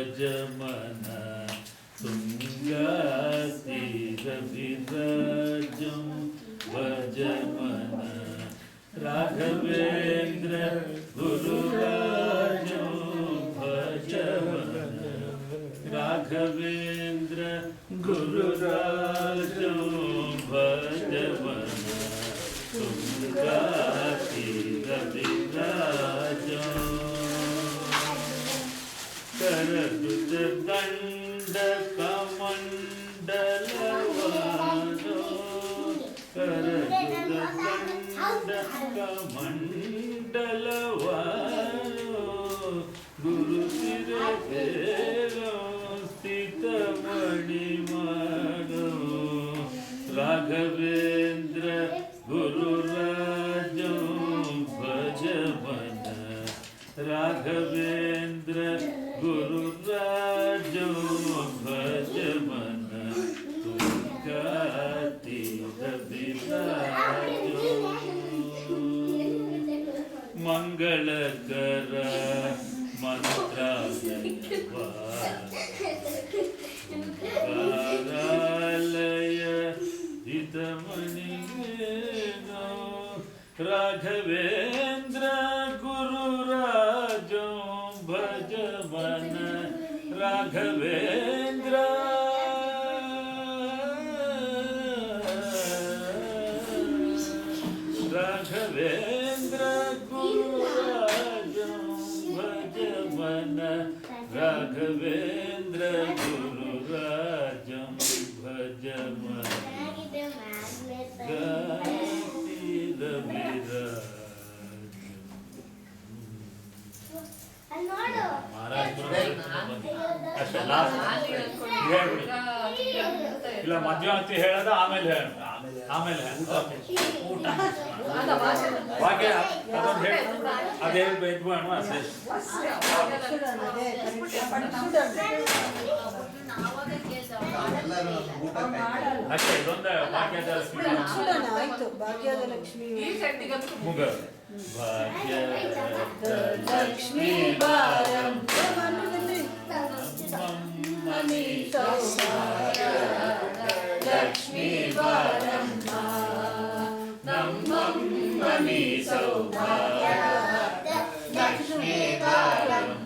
ಭಜಮನ ತುಂಗಾತೀರವಿರಾಜಂ ಭಜಮನ ರಾಘವೇಂದ್ರ ಗುರುರಾಜಂ ಭಜಮನ ರಾಘವೇಂದ್ರ ಗುರುರಾಜಂ ಭಜಮನ ತುಂಗಾತೀರವಿರಾಜಂ ಕರದುತ ದಂಡ ಕಮಂಡಲವಾನೋ ಕರದುತ ದಂಡ ಕಮಂಡಲವಾನೋ ಗುರುತಿರವೇರೋ ಸ್ಥಿತಮಣಿ ಮಾಡೋ ರಾಘವೇಂದ್ರ ಗುರುರಾಜೋ ಭಜಮನ ರಾಘವೇಂದ್ರ ಗುರುರಾಜೋ ಭಜಮನ ತುಂಗಾತೀರವಿರಾಜೋ ಮಂಗಳಕರ ಮಂತ್ರಾಲಯ ಹಿತಮಣಿಗೇನೋ ರಾಘವೇಂದ್ರ ಗುರುರಾಜೋ ಭಜಮನ ರಾಘವೇಂದ್ರ ರಾಘವೇಂದ್ರ ಗುರುರಾಜೋ ಭಜಮನ ರಾಘವೇಂದ್ರ ಗುರುರಾಜಂ ಭಜಮನ ಇಲ್ಲ ಮಧ್ಯಾಹ್ನ ಹೇಳದ ಆಮೇಲೆ ಹೇಳ ಆಮೇಲೆ ಊಟ ಭಾಗ್ಯ ಅದೊಂದು ಹೇಳಿ ಅದೇ ಇದು ಮಾಡುವ ಅಷ್ಟೇ ಇದೊಂದು ಭಾಗ್ಯದ ಲಕ್ಷ್ಮಿ ಮುಗ ಲಕ್ಷ್ಮೀ ಲಕ್ಷ್ಮೀ ಬಾರಮ್ಮ ನಮ್ಮಮ್ಮನಿ ಸೌಭಾಗ್ಯ ಲಕ್ಷ್ಮೀ ಬಾರಮ್ಮ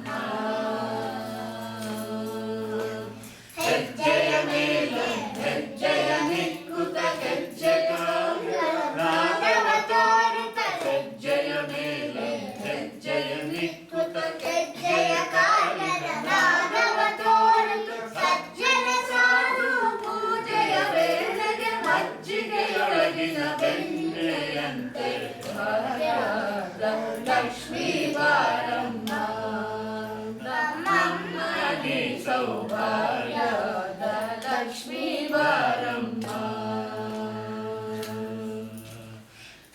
ಹೆಜ್ಜೆಯ ಮೇಲೆ ಹೆಜ್ಜೆಯ ನಿಕ್ಕುತ ಹೆಜ್ಜೆಗಾರ ರಾಘವ ತೋರುತ ಹೆಜ್ಜೆಯ ಮೇಲೆ ಹೆಜ್ಜೆಯ ನಿಕ್ಕುತ ಹೆಜ್ಜೆಯ ಕಾಲದ ರಾಘವ ತೋರುತ ಸಜ್ಜನ ಸಾಧು ಪೂಜೆಯ ವೇಳೆಗೆ ಮಜ್ಜಿಗೆಯೊಳಗಿನ ಬೆಣ್ಣೆಯಂತೆ ಲಕ್ಷ್ಮೀ ಬಾರಮ್ಮ ನಮ್ಮಮ್ಮನಿ ಸೌಭಾಗ್ಯದ ಲಕ್ಷ್ಮೀ ಬಾರಮ್ಮ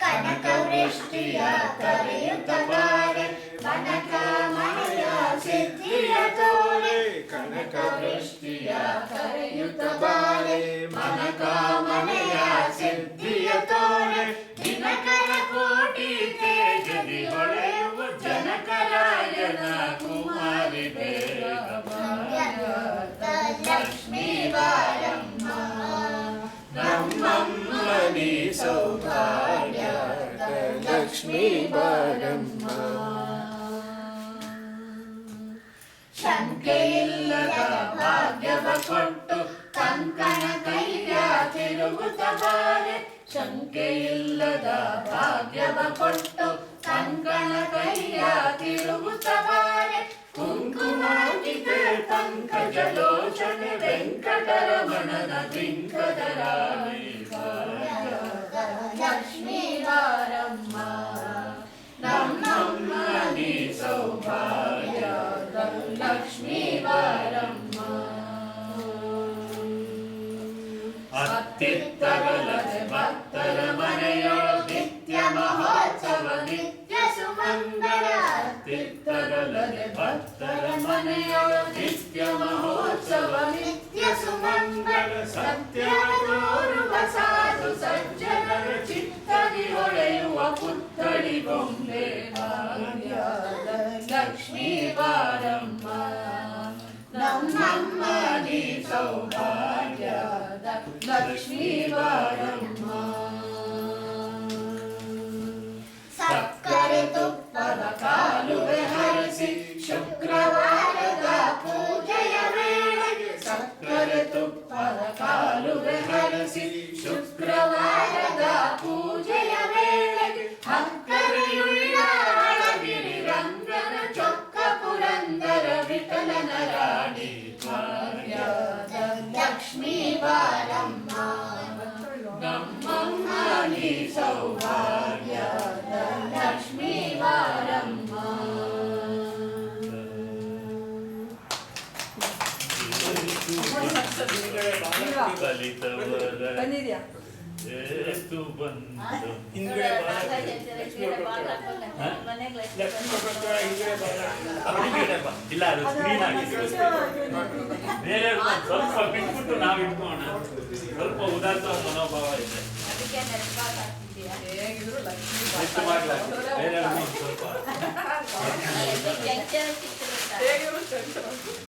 ಕನಕ ವೃಷ್ಟಿಯ ಕರೆಯುತ್ತ ಬಾರೆ ಕನಕ ಮನೆಯ ಸಿದ್ಧಿಯ ತೋರೆ ಕನಕ ವೃಷ್ಟಿಯ ಕರೆಯುತ್ತ ಬಾರೆ ಮನಕ ಮನೆಯ ಸಿದ್ಧಿಯ ತೋರೆ ದಿನಕರ ಕೋಟಿ ತೇಜದಿ ಹೊಳೆಯುವ ಜನಕರಾಯನ ಕುಮಾರಿ ಲಕ್ಷ್ಮೀ ಬಾರಮ್ಮ ನಮ್ಮಮ್ಮನಿ ಸೌಭಾಗ್ಯದ ಲಕ್ಷ್ಮೀ ಬಾರಮ್ಮ ಶಂಕೆಯಿಲ್ಲದ ಭಾಗ್ಯವ ಕೊಟ್ಟು ಕಂಕಣ ಕೈಯ ತಿರುಗುತ್ತ ಬಾರೆ ಶಂಕೆಯಿಲ್ಲದ ಭಾಗ್ಯವ ಕೊಟ್ಟು ಕಂಕಣ ಕೈಯ ತಿರುಗುತ್ತ ಬಾರೆ ಕುಂಕುಮಾಟಿಕೆ ಪಂಕಜಲೋಚನ ವೆಂಕಟರಮಣನ ಬಿಂಕದ ರಾಣಿ ಲಕ್ಷ್ಮೀ ಬಾರಮ್ಮ ನಮ್ಮಮ್ಮನಿ ಸೌಭಾಗ್ಯದ ಲಕ್ಷ್ಮೀ ಬಾರಮ್ಮ ಅತ್ತಿತ್ತಗಲದೆ ಭಕ್ತರ ಮನೆಯೊಳು ನಿತ್ಯ ಮಹೋತ್ಸವ ನಿತ್ಯ ಸುಮಂಗಳ ಅತ್ತಿತ್ತಗಲದೆ ಭಕ್ತರ ಮನೆಯೊಳು ನಿತ್ಯ ಮಹೋತ್ಸವ ನಿತ್ಯ ಸುಮಂಗಳ ಸತ್ಯ ತೋರುವ ಸಾಧು ಸಜ್ಜನರ ಚಿತ್ತದಿ ಹೊಳೆಯುವ ಪುತ್ಥಳಿ ಗೊಂಬೆ ಭಾಗ್ಯದ ಲಕ್ಷ್ಮೀ ಬಾರಮ್ಮ ನಮ್ಮಮ್ಮ ನೀ ಸೌಭಾಗ್ಯದ ಲಕ್ಷ್ಮೀ ಬಾರಮ್ಮ. ಸಕ್ಕರೆ ತುಪ್ಪದ ಕಾಲುವೆ ಹರಿಸಿ ಶುಕ್ರವಾರದ ಪೂಜೆಯ ವೇಳೆಗೆ ಸಕ್ಕರೆ ತುಪ್ಪದ ಕಾಲುವೆ ಹರಿಸಿ ಶುಕ್ರವಾರದ ಪೂಜೆಯ ವೇಳೆಗೆ ಅಕ್ಕರೆಯುಳ್ಳ ಅಳಗಿರಿ ರಂಗನ ಚೊಕ್ಕ ಪುರಂದರ ವಿಠಲನ ರಾಣಿ ಭಾಗ್ಯದ ಲಕ್ಷ್ಮೀ ಬಾರಮ್ಮ. ನಮ್ಮಮ್ಮ ನೀ ಸೌಭಾಗ್ಯದ ಲಕ್ಷ್ಮೀ ಬಾರಮ್ಮ. ಬಂದಿದ್ಯಾ? ಇಲ್ಲ ಅದು ಸ್ಕ್ರೀನ್ ಆಗಿದೆ. ಬೇರೆ ಸ್ವಲ್ಪ ಬಿಟ್ಬಿಟ್ಟು ನಾವು ಇಟ್ಕೋಣ. ಸ್ವಲ್ಪ ಉದಾತ್ತ ಮನೋಭಾವ ಇದೆ. ಹೇಗಿದ್ರು ಲಕ್ಷ್ಮೀ ಬೇರೆ ಸ್ವಲ್ಪ